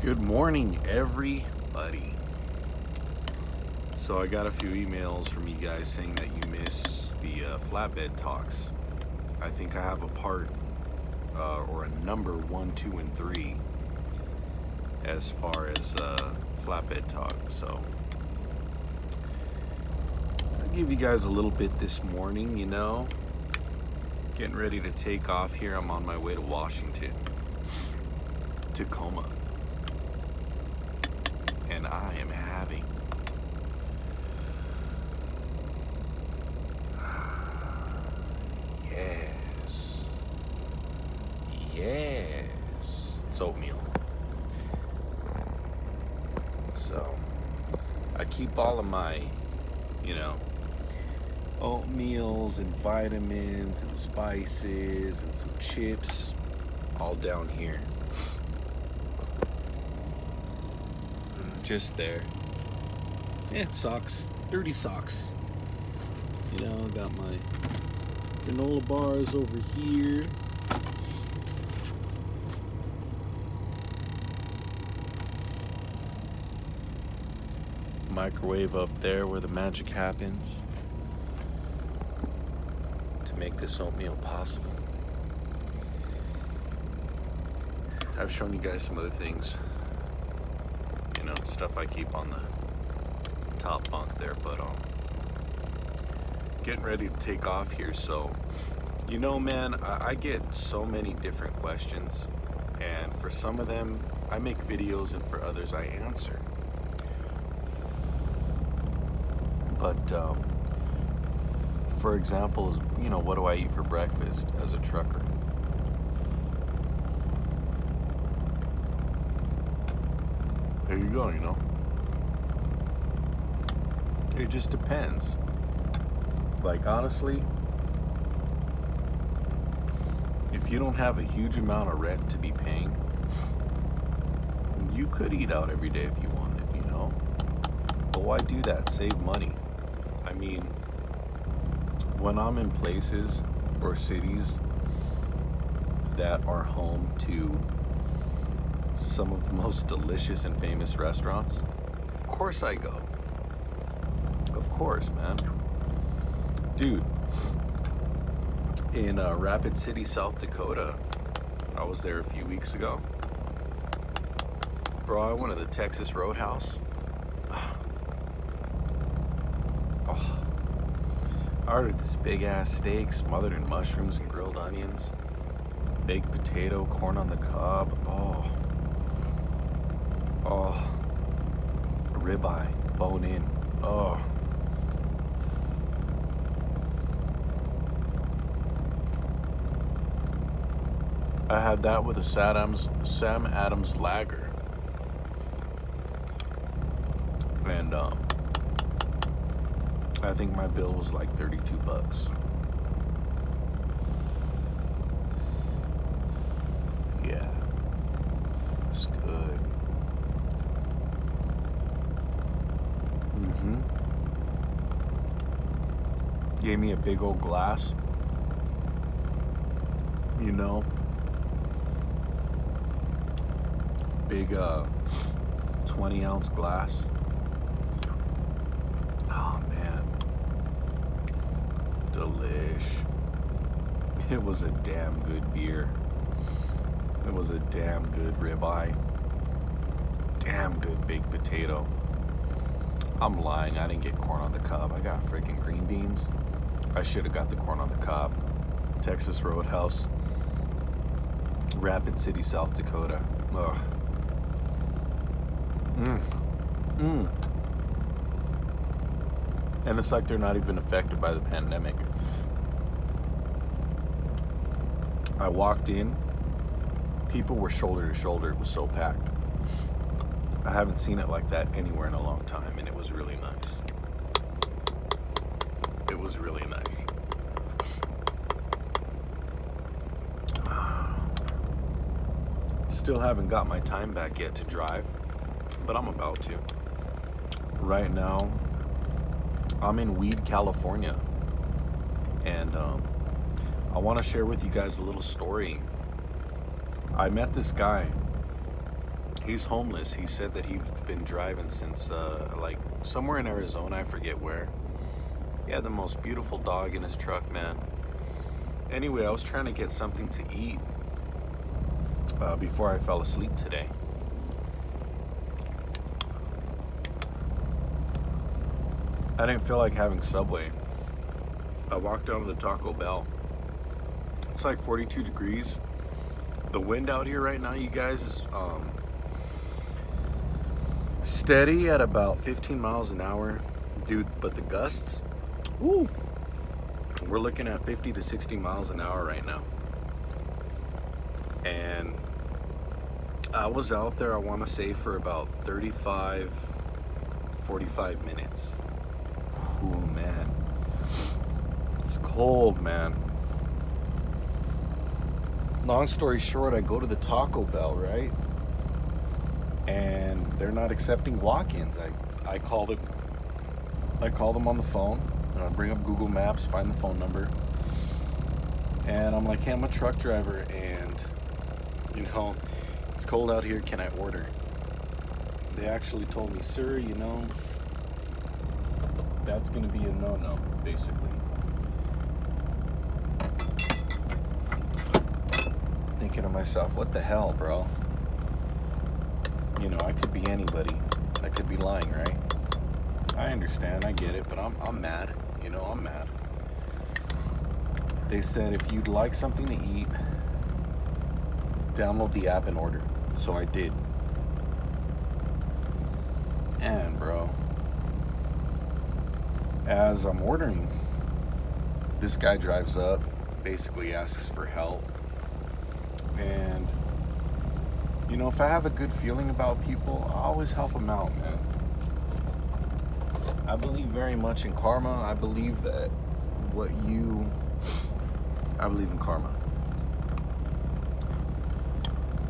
Good morning, everybody. So I got a few emails from you guys saying that you miss the flatbed talks. I think I have a part or a number 1, 2, and 3 as far as flatbed talk. So I'll give you guys a little bit this morning, getting ready to take off here. I'm on my way to Washington, Tacoma. And I am having yes, it's oatmeal. So I keep all of my, oatmeals and vitamins and spices and some chips all down here. Just there. Yeah, socks, dirty socks. Got my granola bars over here. Microwave up there where the magic happens to make this oatmeal possible. I've shown you guys some other things, stuff I keep on the top bunk there, but getting ready to take off here. So man, I get so many different questions, and for some of them I make videos and for others I answer. But for example, what do I eat for breakfast as a trucker? There you go, It just depends. Like, honestly, if you don't have a huge amount of rent to be paying, you could eat out every day if you wanted, But why do that? Save money. I mean, when I'm in places or cities that are home to some of the most delicious and famous restaurants, of course I go. Of course, man. Dude, in Rapid City, South Dakota, I was there a few weeks ago. Bro, I went to the Texas Roadhouse. Oh, I ordered this big ass steak smothered in mushrooms and grilled onions, baked potato, corn on the cob. A ribeye, bone in. I had that with a Sam Adams lager, and I think my bill was like $32. Yeah, it's good. Gave me a big old glass, big 20-ounce glass. Oh man, delish. It was a damn good beer. It was a damn good ribeye. Damn good baked potato. I'm lying, I didn't get corn on the cob. I got freaking green beans. I should have got the corn on the cob. Texas Roadhouse, Rapid City, South Dakota. Ugh. And it's like they're not even affected by the pandemic. I walked in, people were shoulder to shoulder. It was so packed. I haven't seen it like that anywhere in a long time, and it was really nice. It was really nice. Still haven't got my time back yet to drive, but I'm about to. Right now, I'm in Weed, California, and I want to share with you guys a little story. I met this guy. He's homeless. He said that he's been driving since like somewhere in Arizona, I forget where. He had the most beautiful dog in his truck, man. Anyway, I was trying to get something to eat before I fell asleep today. I didn't feel like having Subway. I walked down to the Taco Bell. It's like 42 degrees. The wind out here right now, you guys, is steady at about 15 miles an hour. Dude, but the gusts, woo, we're looking at 50 to 60 miles an hour right now. And I was out there, I want to say, for about 35, 45 minutes. Ooh, man. It's cold, man. Long story short, I go to the Taco Bell, right? And they're not accepting walk-ins. I call them on the phone. I bring up Google Maps, find the phone number. And I'm like, hey, I'm a truck driver, and you know, it's cold out here, can I order? They actually told me, sir, you know, that's gonna be a no-no, basically. Thinking to myself, what the hell, bro? You know, I could be anybody. I could be lying, right? I understand, I get it, but I'm mad. You know, I'm mad. They said if you'd like something to eat, download the app and order. So I did. And bro, as I'm ordering, this guy drives up, basically asks for help. And you know, if I have a good feeling about people, I always help them out, man. I believe very much in karma. I believe that I believe in karma.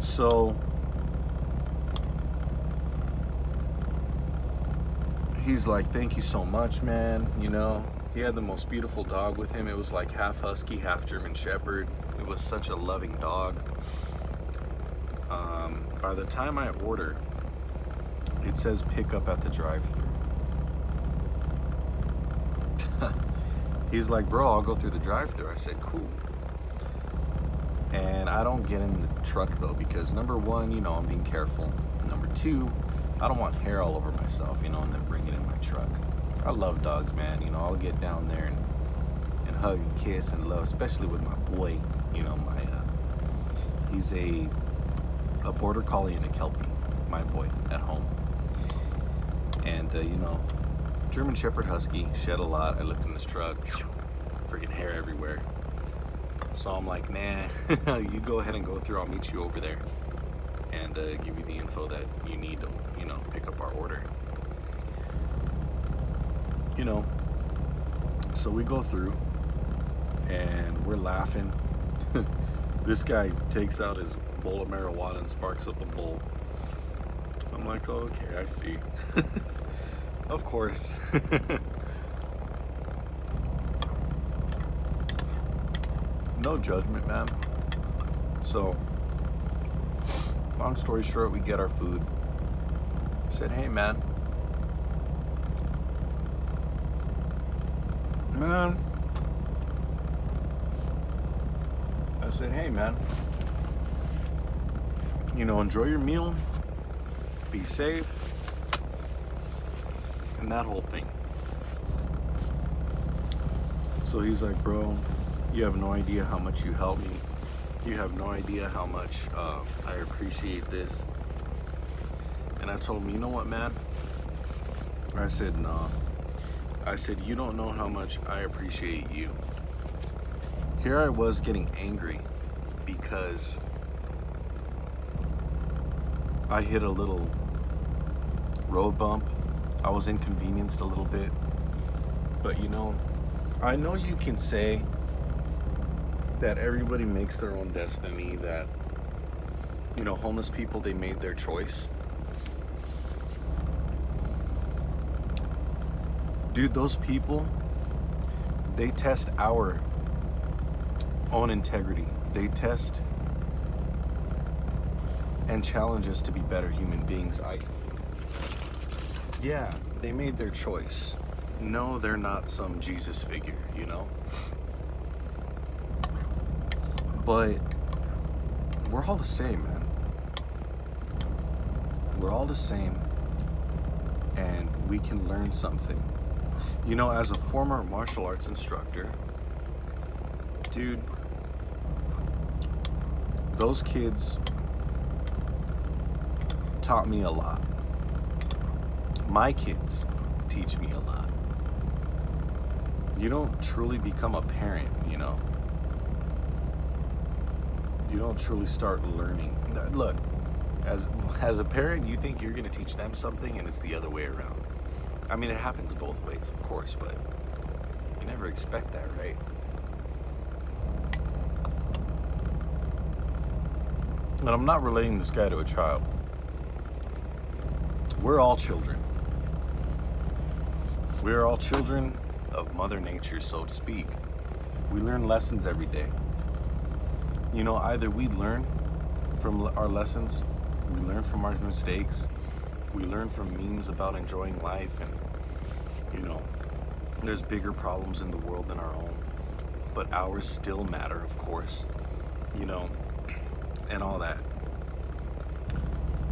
So he's like, thank you so much, man. You know, he had the most beautiful dog with him. It was like half husky, half German shepherd. It was such a loving dog. By the time I order, it says pick up at the drive-thru. He's like, bro, I'll go through the drive-thru. I said, cool. And I don't get in the truck though, because number one, you know, I'm being careful. Number two, I don't want hair all over myself, you know, and then bring it in my truck. I love dogs, man. You know, I'll get down there and hug and kiss and love, especially with my boy. You know, he's a border collie and a Kelpie, my boy at home. And you know, German Shepherd Husky, shed a lot. I looked in this truck, freaking hair everywhere. So I'm like, nah, you go ahead and go through. I'll meet you over there and give you the info that you need to, you know, pick up our order. You know, so we go through and we're laughing. This guy takes out his bowl of marijuana and sparks up a bowl. I'm like, oh, okay, I see. Of course. No judgment, man. So, long story short, we get our food. I said, hey, man. I said, hey, man. You know, enjoy your meal. Be safe. And that whole thing. So he's like, bro, you have no idea how much you helped me. You have no idea how much I appreciate this. And I told him, you know what, man? I said, nah. I said, you don't know how much I appreciate you. Here I was getting angry because I hit a little road bump. I was inconvenienced a little bit. But you know, I know you can say that everybody makes their own destiny, that, you know, homeless people, they made their choice. Dude, those people, they test our own integrity. They test and challenge us to be better human beings, I think. Yeah, they made their choice. No, they're not some Jesus figure, you know? But we're all the same, man. We're all the same, and we can learn something. You know, as a former martial arts instructor, dude, those kids taught me a lot. My kids teach me a lot. You don't truly become a parent, you know? You don't truly start learning. Look, as a parent, you think you're going to teach them something, and it's the other way around. I mean, it happens both ways, of course, but you never expect that, right? And I'm not relating this guy to a child. We're all children. We are all children of Mother Nature, so to speak. We learn lessons every day. You know, either we learn from our lessons, we learn from our mistakes, we learn from memes about enjoying life, and, you know, there's bigger problems in the world than our own, but ours still matter, of course, you know, and all that.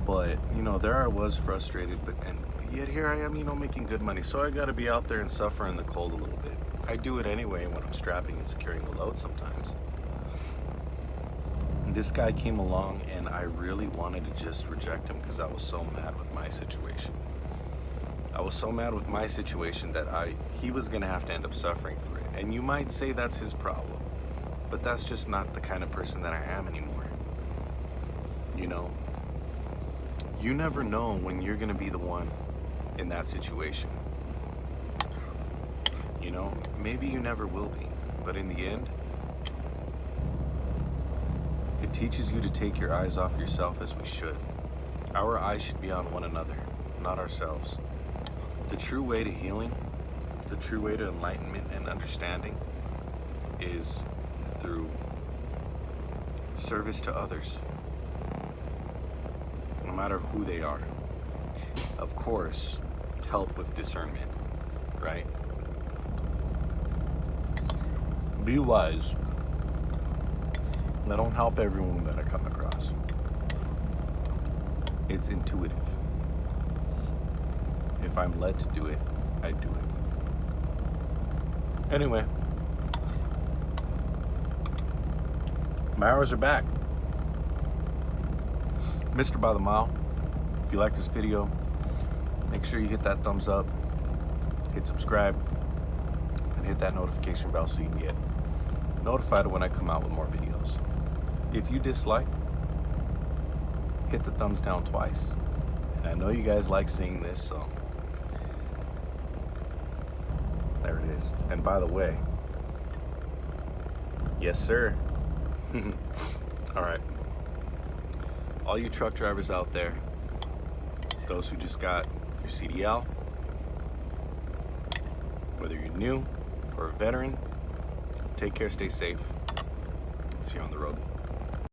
But, you know, there I was frustrated, and yet here I am, you know, making good money, so I gotta be out there and suffer in the cold a little bit. I do it anyway when I'm strapping and securing the load sometimes. This guy came along, and I really wanted to just reject him because I was so mad with my situation. I was so mad with my situation that he was gonna have to end up suffering for it. And you might say that's his problem, but that's just not the kind of person that I am anymore. You know, you never know when you're gonna be the one in that situation. You know, maybe you never will be, but in the end, it teaches you to take your eyes off yourself, as we should. Our eyes should be on one another, not ourselves. The true way to healing, the true way to enlightenment and understanding is through service to others, no matter who they are. Of course, help with discernment, right? Be wise. I don't help everyone that I come across. It's intuitive. If I'm led to do it, I do it. Anyway, my hours are back. Mr. By the Mile, if you like this video, make sure you hit that thumbs up, hit subscribe, and hit that notification bell so you can get notified when I come out with more videos. If you dislike, hit the thumbs down twice. And I know you guys like seeing this, so there it is. And by the way, yes sir. All right, all you truck drivers out there, those who just got your CDL, whether you're new or a veteran, take care, stay safe. See you on the road.